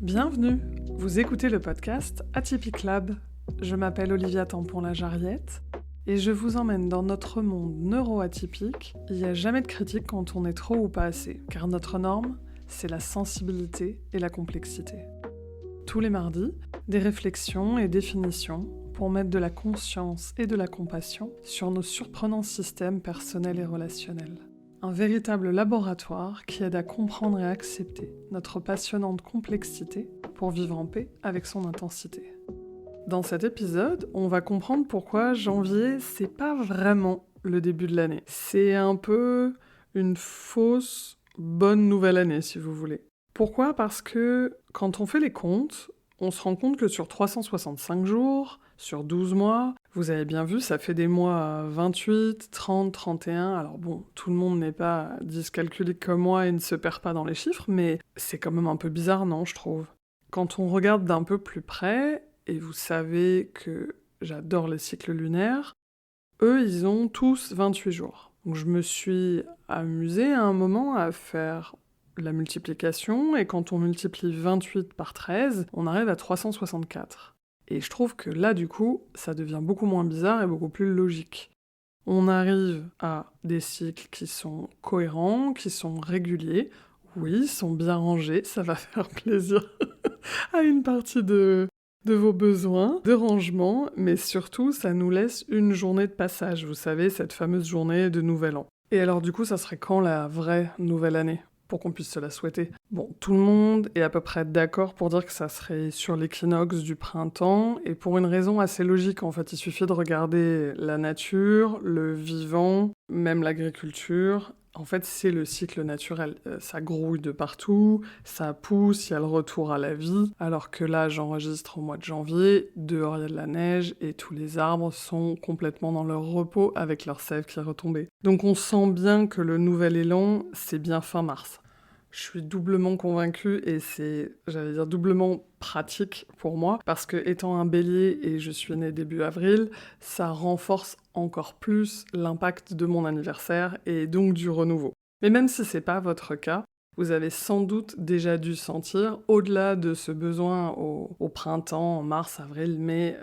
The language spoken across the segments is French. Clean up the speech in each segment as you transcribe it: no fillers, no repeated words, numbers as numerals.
Bienvenue, vous écoutez le podcast Atypique Lab. Je m'appelle Olivia Tampon-Lajarriette et je vous emmène dans notre monde neuroatypique. Il n'y a jamais de critique quand on est trop ou pas assez, car notre norme, c'est la sensibilité et la complexité. Tous les mardis, des réflexions et définitions pour mettre de la conscience et de la compassion sur nos surprenants systèmes personnels et relationnels. Un véritable laboratoire qui aide à comprendre et accepter notre passionnante complexité pour vivre en paix avec son intensité. Dans cet épisode, on va comprendre pourquoi janvier, c'est pas vraiment le début de l'année. C'est un peu une fausse bonne nouvelle année, si vous voulez. Pourquoi ? Parce que quand on fait les comptes, on se rend compte que sur 365 jours, sur 12 mois, vous avez bien vu, ça fait des mois à 28, 30, 31. Alors bon, tout le monde n'est pas dyscalculique comme moi et ne se perd pas dans les chiffres, mais c'est quand même un peu bizarre, non, je trouve. Quand on regarde d'un peu plus près, et vous savez que j'adore les cycles lunaires, eux, ils ont tous 28 jours. Donc je me suis amusée à un moment à faire la multiplication, et quand on multiplie 28 par 13, on arrive à 364. Et je trouve que là, du coup, ça devient beaucoup moins bizarre et beaucoup plus logique. On arrive à des cycles qui sont cohérents, qui sont réguliers, oui, sont bien rangés, ça va faire plaisir à une partie de vos besoins, de rangement, mais surtout, ça nous laisse une journée de passage, vous savez, cette fameuse journée de Nouvel An. Et alors du coup, ça serait quand la vraie nouvelle année ? Pour qu'on puisse se la souhaiter. Bon, tout le monde est à peu près d'accord pour dire que ça serait sur l'équinoxe du printemps, et pour une raison assez logique, en fait, il suffit de regarder la nature, le vivant, même l'agriculture. En fait, c'est le cycle naturel. Ça grouille de partout, ça pousse, il y a le retour à la vie, alors que là, j'enregistre au mois de janvier, dehors il y a de la neige, et tous les arbres sont complètement dans leur repos avec leur sève qui est retombée. Donc on sent bien que le nouvel élan, c'est bien fin mars. Je suis doublement convaincue et c'est, j'allais dire, doublement pratique pour moi, parce que étant un bélier et je suis née début avril, ça renforce encore plus l'impact de mon anniversaire et donc du renouveau. Mais même si c'est pas votre cas, vous avez sans doute déjà dû sentir, au-delà de ce besoin au printemps, en mars, avril, mai,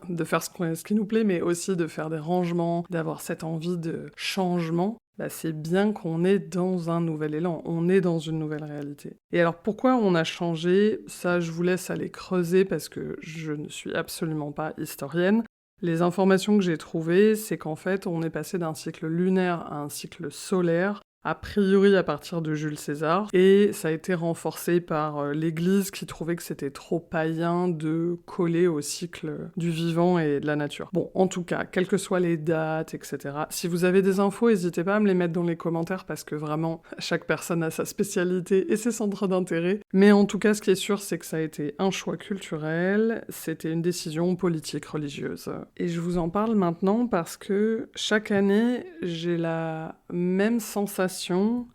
de faire ce qui nous plaît, mais aussi de faire des rangements, d'avoir cette envie de changement, c'est bien qu'on est dans un nouvel élan, on est dans une nouvelle réalité. Et alors pourquoi on a changé ? Ça, je vous laisse aller creuser parce que je ne suis absolument pas historienne. Les informations que j'ai trouvées, c'est qu'en fait, on est passé d'un cycle lunaire à un cycle solaire, a priori à partir de Jules César, et ça a été renforcé par l'Église qui trouvait que c'était trop païen de coller au cycle du vivant et de la nature. Bon, en tout cas, quelles que soient les dates, etc., si vous avez des infos, n'hésitez pas à me les mettre dans les commentaires parce que vraiment, chaque personne a sa spécialité et ses centres d'intérêt. Mais en tout cas, ce qui est sûr, c'est que ça a été un choix culturel, c'était une décision politique, religieuse. Et je vous en parle maintenant parce que chaque année, j'ai la même sensation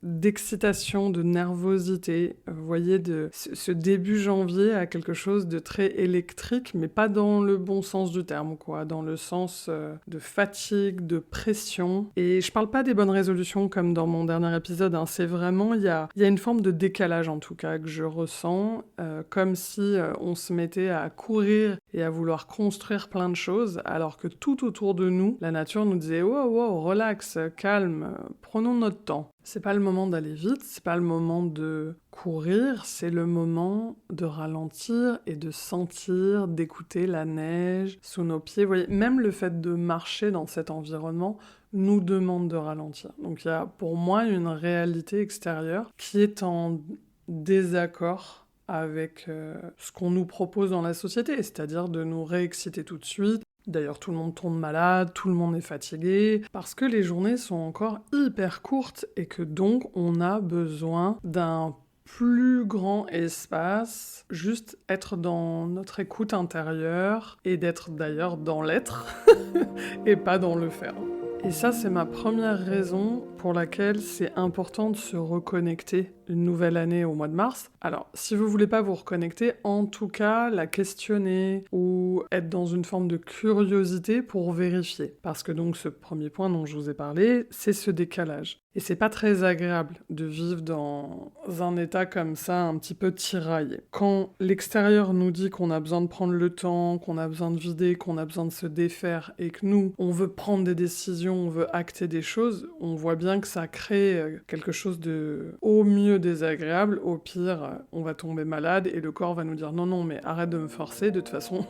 d'excitation, de nervosité. Vous voyez, ce début janvier a quelque chose de très électrique, mais pas dans le bon sens du terme, quoi, dans le sens de fatigue, de pression. Et je parle pas des bonnes résolutions comme dans mon dernier épisode, hein. C'est vraiment, il y a une forme de décalage en tout cas que je ressens, comme si on se mettait à courir et à vouloir construire plein de choses, alors que tout autour de nous, la nature nous disait « Wow, relax, calme, prenons notre temps ». C'est pas le moment d'aller vite, c'est pas le moment de courir, c'est le moment de ralentir et de sentir, d'écouter la neige sous nos pieds. Vous voyez, même le fait de marcher dans cet environnement nous demande de ralentir. Donc il y a pour moi une réalité extérieure qui est en désaccord avec ce qu'on nous propose dans la société, c'est-à-dire de nous réexciter tout de suite. D'ailleurs, tout le monde tombe malade, tout le monde est fatigué, parce que les journées sont encore hyper courtes et que donc on a besoin d'un plus grand espace, juste être dans notre écoute intérieure et d'être d'ailleurs dans l'être et pas dans le faire. Et ça, c'est ma première raison pour laquelle c'est important de se reconnecter une nouvelle année au mois de mars. Alors, si vous voulez pas vous reconnecter, en tout cas, la questionner ou être dans une forme de curiosité pour vérifier. Parce que donc, ce premier point dont je vous ai parlé, c'est ce décalage. Et c'est pas très agréable de vivre dans un état comme ça, un petit peu tiraillé. Quand l'extérieur nous dit qu'on a besoin de prendre le temps, qu'on a besoin de vider, qu'on a besoin de se défaire, et que nous, on veut prendre des décisions, on veut acter des choses, on voit bien que ça crée quelque chose de au mieux désagréable, au pire, on va tomber malade, et le corps va nous dire non, mais arrête de me forcer, de toute façon,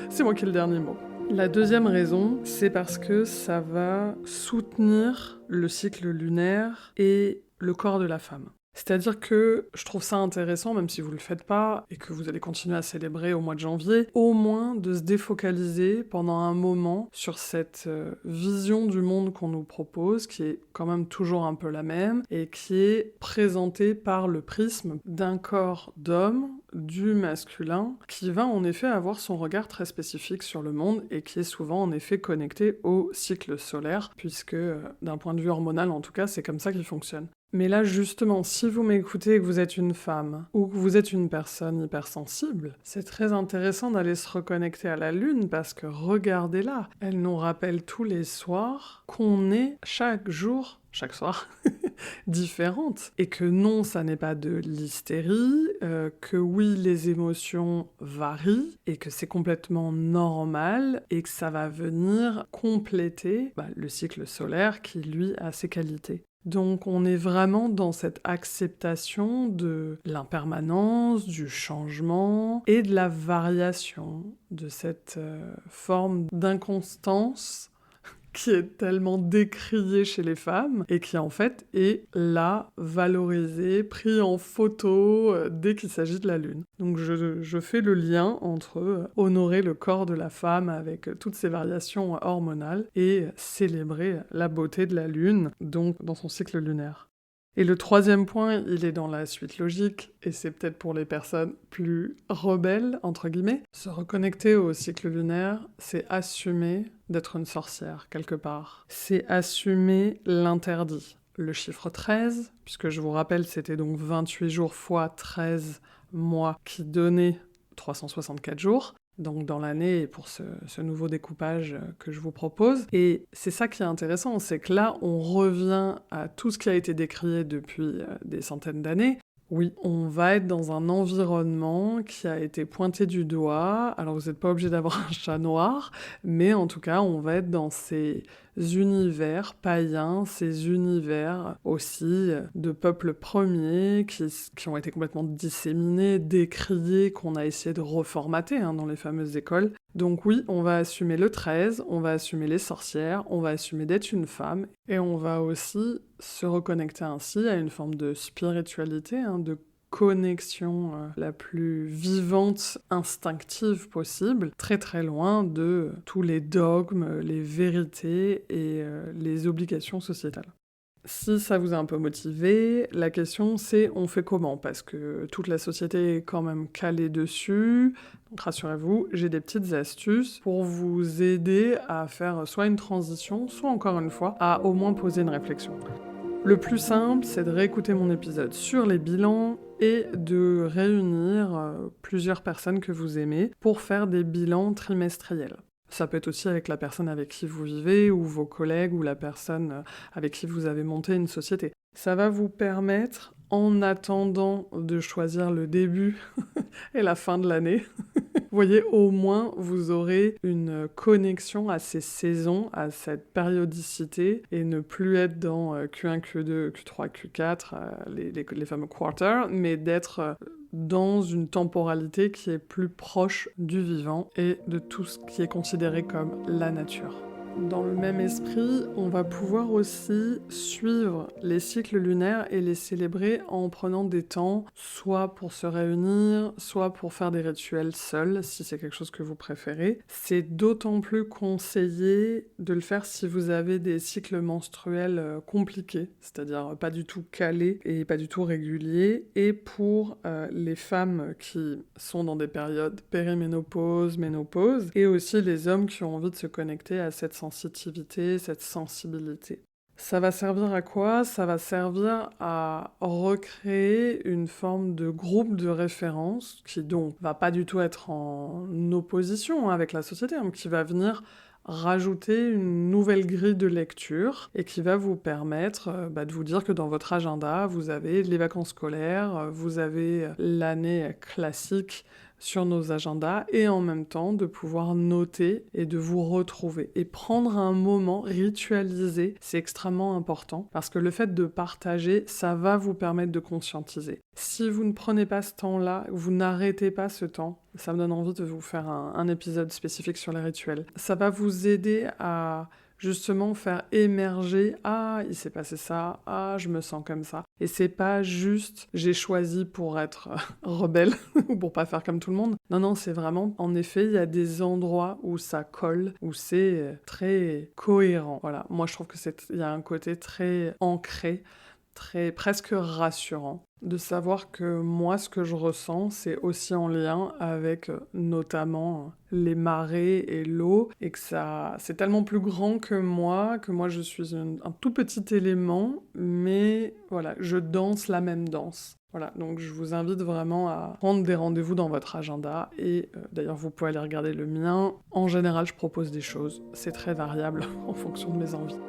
c'est moi qui ai le dernier mot. La deuxième raison, c'est parce que ça va soutenir le cycle lunaire et le corps de la femme. C'est-à-dire que je trouve ça intéressant, même si vous le faites pas et que vous allez continuer à célébrer au mois de janvier, au moins de se défocaliser pendant un moment sur cette vision du monde qu'on nous propose, qui est quand même toujours un peu la même et qui est présentée par le prisme d'un corps d'homme, du masculin, qui va en effet avoir son regard très spécifique sur le monde et qui est souvent en effet connecté au cycle solaire, puisque d'un point de vue hormonal en tout cas, c'est comme ça qu'il fonctionne. Mais là, justement, si vous m'écoutez et que vous êtes une femme, ou que vous êtes une personne hypersensible, c'est très intéressant d'aller se reconnecter à la Lune, parce que regardez-la, elle nous rappelle tous les soirs qu'on est chaque jour, chaque soir, différente. Et que non, ça n'est pas de l'hystérie, que oui, les émotions varient, et que c'est complètement normal, et que ça va venir compléter le cycle solaire qui, lui, a ses qualités. Donc on est vraiment dans cette acceptation de l'impermanence, du changement et de la variation, de cette forme d'inconstance qui est tellement décriée chez les femmes et qui en fait est là, valorisée, pris en photo dès qu'il s'agit de la Lune. Donc je fais le lien entre honorer le corps de la femme avec toutes ses variations hormonales et célébrer la beauté de la Lune, donc dans son cycle lunaire. Et le troisième point, il est dans la suite logique, et c'est peut-être pour les personnes plus rebelles, entre guillemets. Se reconnecter au cycle lunaire, c'est assumer d'être une sorcière, quelque part. C'est assumer l'interdit. Le chiffre 13, puisque je vous rappelle, c'était donc 28 jours fois 13 mois qui donnaient 364 jours. Donc dans l'année et pour ce nouveau découpage que je vous propose. Et c'est ça qui est intéressant, c'est que là, on revient à tout ce qui a été décrié depuis des centaines d'années. Oui, on va être dans un environnement qui a été pointé du doigt. Alors vous n'êtes pas obligé d'avoir un chat noir, mais en tout cas, on va être dans ces univers païens, ces univers aussi de peuples premiers qui ont été complètement disséminés, décriés, qu'on a essayé de reformater dans les fameuses écoles. Donc oui, on va assumer le 13, on va assumer les sorcières, on va assumer d'être une femme, et on va aussi se reconnecter ainsi à une forme de spiritualité, de connexion la plus vivante, instinctive possible, très très loin de tous les dogmes, les vérités et les obligations sociétales. Si ça vous a un peu motivé, la question c'est on fait comment ? Parce que toute la société est quand même calée dessus. Donc rassurez-vous, j'ai des petites astuces pour vous aider à faire soit une transition, soit encore une fois, à au moins poser une réflexion. Le plus simple, c'est de réécouter mon épisode sur les bilans et de réunir plusieurs personnes que vous aimez pour faire des bilans trimestriels. Ça peut être aussi avec la personne avec qui vous vivez, ou vos collègues, ou la personne avec qui vous avez monté une société. Ça va vous permettre, en attendant de choisir le début et la fin de l'année, vous voyez, au moins, vous aurez une connexion à ces saisons, à cette périodicité, et ne plus être dans Q1, Q2, Q3, Q4, les fameux quarters, mais d'être dans une temporalité qui est plus proche du vivant et de tout ce qui est considéré comme la nature. Dans le même esprit, on va pouvoir aussi suivre les cycles lunaires et les célébrer en prenant des temps, soit pour se réunir, soit pour faire des rituels seuls, si c'est quelque chose que vous préférez. C'est d'autant plus conseillé de le faire si vous avez des cycles menstruels compliqués, c'est-à-dire pas du tout calés et pas du tout réguliers, et pour les femmes qui sont dans des périodes périménopause, ménopause, et aussi les hommes qui ont envie de se connecter à cette sensitivité, cette sensibilité. Ça va servir à quoi? Ça va servir à recréer une forme de groupe de référence qui donc va pas du tout être en opposition avec la société, hein, qui va venir rajouter une nouvelle grille de lecture et qui va vous permettre de vous dire que dans votre agenda, vous avez les vacances scolaires, vous avez l'année classique sur nos agendas et en même temps de pouvoir noter et de vous retrouver. Et prendre un moment, ritualiser, c'est extrêmement important parce que le fait de partager, ça va vous permettre de conscientiser. Si vous ne prenez pas ce temps-là, vous n'arrêtez pas ce temps, ça me donne envie de vous faire un épisode spécifique sur les rituels. Ça va vous aider à justement faire émerger « Ah, il s'est passé ça, ah, je me sens comme ça ». Et c'est pas juste « j'ai choisi pour être rebelle ou pour pas faire comme tout le monde ». Non, c'est vraiment, en effet, il y a des endroits où ça colle, où c'est très cohérent. Voilà, moi je trouve qu'il y a un côté très ancré, très presque rassurant de savoir que moi, ce que je ressens, c'est aussi en lien avec notamment les marées et l'eau, et que c'est tellement plus grand que moi je suis un tout petit élément, mais voilà, je danse la même danse. Voilà, donc je vous invite vraiment à prendre des rendez-vous dans votre agenda, et d'ailleurs vous pouvez aller regarder le mien. En général, je propose des choses, c'est très variable en fonction de mes envies.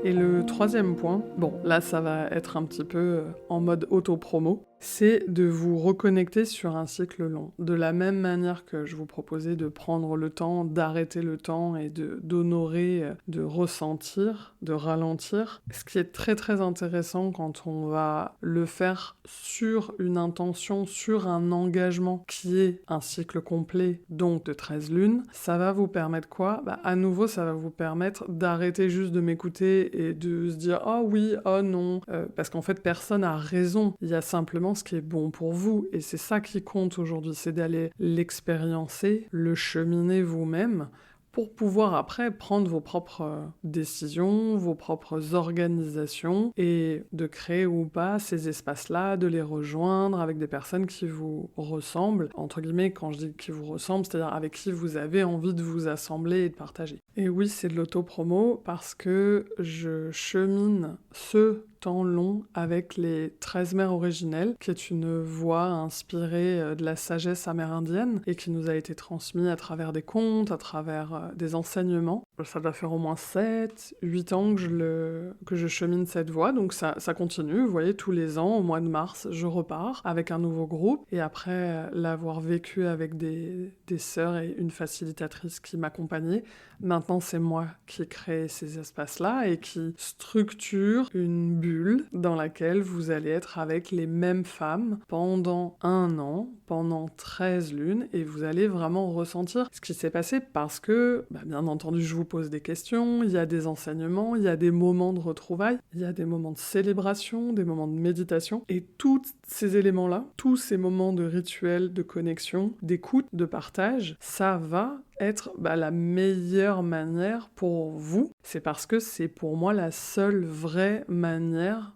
Et le troisième point, bon, là ça va être un petit peu en mode auto-promo, c'est de vous reconnecter sur un cycle long. De la même manière que je vous proposais de prendre le temps, d'arrêter le temps et d'honorer, de ressentir, de ralentir. Ce qui est très très intéressant quand on va le faire sur une intention, sur un engagement qui est un cycle complet, donc de 13 lunes, ça va vous permettre quoi? À nouveau, ça va vous permettre d'arrêter juste de m'écouter et de se dire « Oh oui, oh non », parce qu'en fait, personne n'a raison. Il y a simplement ce qui est bon pour vous, et c'est ça qui compte aujourd'hui, c'est d'aller l'expériencer, le cheminer vous-même, pour pouvoir après prendre vos propres décisions, vos propres organisations, et de créer ou pas ces espaces-là, de les rejoindre avec des personnes qui vous ressemblent, entre guillemets, quand je dis qui vous ressemblent, c'est-à-dire avec qui vous avez envie de vous assembler et de partager. Et oui, c'est de l'auto-promo parce que je chemine ce temps long avec les 13 mères originelles, qui est une voix inspirée de la sagesse amérindienne et qui nous a été transmise à travers des contes, à travers des enseignements. Ça doit faire au moins 7-8 ans que je chemine cette voie, donc ça continue. Vous voyez, tous les ans, au mois de mars, je repars avec un nouveau groupe, et après l'avoir vécu avec des sœurs et une facilitatrice qui m'accompagnait, maintenant c'est moi qui crée ces espaces-là et qui structure une bulle dans laquelle vous allez être avec les mêmes femmes pendant 1 an, pendant 13 lunes, et vous allez vraiment ressentir ce qui s'est passé parce que, bien entendu, je vous pose des questions, il y a des enseignements, il y a des moments de retrouvailles, il y a des moments de célébration, des moments de méditation, et tous ces éléments-là, tous ces moments de rituel, de connexion, d'écoute, de partage, ça va être la meilleure manière pour vous. C'est parce que c'est pour moi la seule vraie manière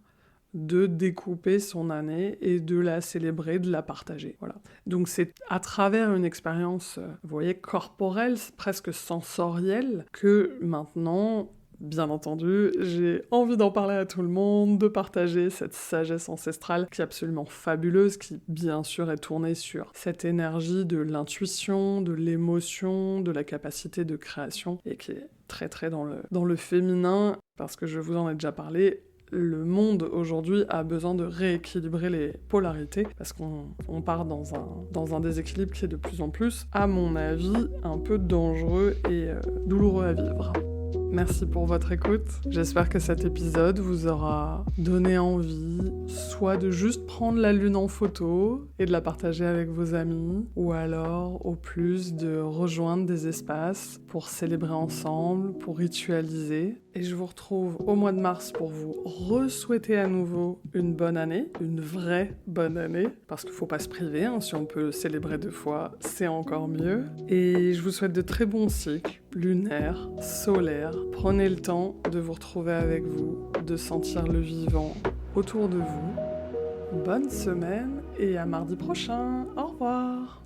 de découper son année et de la célébrer, de la partager. Voilà. Donc c'est à travers une expérience, vous voyez, corporelle, presque sensorielle, que maintenant, bien entendu, j'ai envie d'en parler à tout le monde, de partager cette sagesse ancestrale qui est absolument fabuleuse, qui bien sûr est tournée sur cette énergie de l'intuition, de l'émotion, de la capacité de création, et qui est très très dans le féminin, parce que je vous en ai déjà parlé. Le monde aujourd'hui a besoin de rééquilibrer les polarités parce qu'on part dans un déséquilibre qui est de plus en plus, à mon avis, un peu dangereux et douloureux à vivre. Merci pour votre écoute. J'espère que cet épisode vous aura donné envie, soit de juste prendre la lune en photo et de la partager avec vos amis, ou alors, au plus, de rejoindre des espaces pour célébrer ensemble, pour ritualiser. Et je vous retrouve au mois de mars pour vous re-souhaiter à nouveau une bonne année, une vraie bonne année, parce qu'il ne faut pas se priver, si on peut célébrer 2 fois, c'est encore mieux. Et je vous souhaite de très bons cycles, lunaires, solaires. Prenez le temps de vous retrouver avec vous, de sentir le vivant autour de vous. Bonne semaine et à mardi prochain. Au revoir.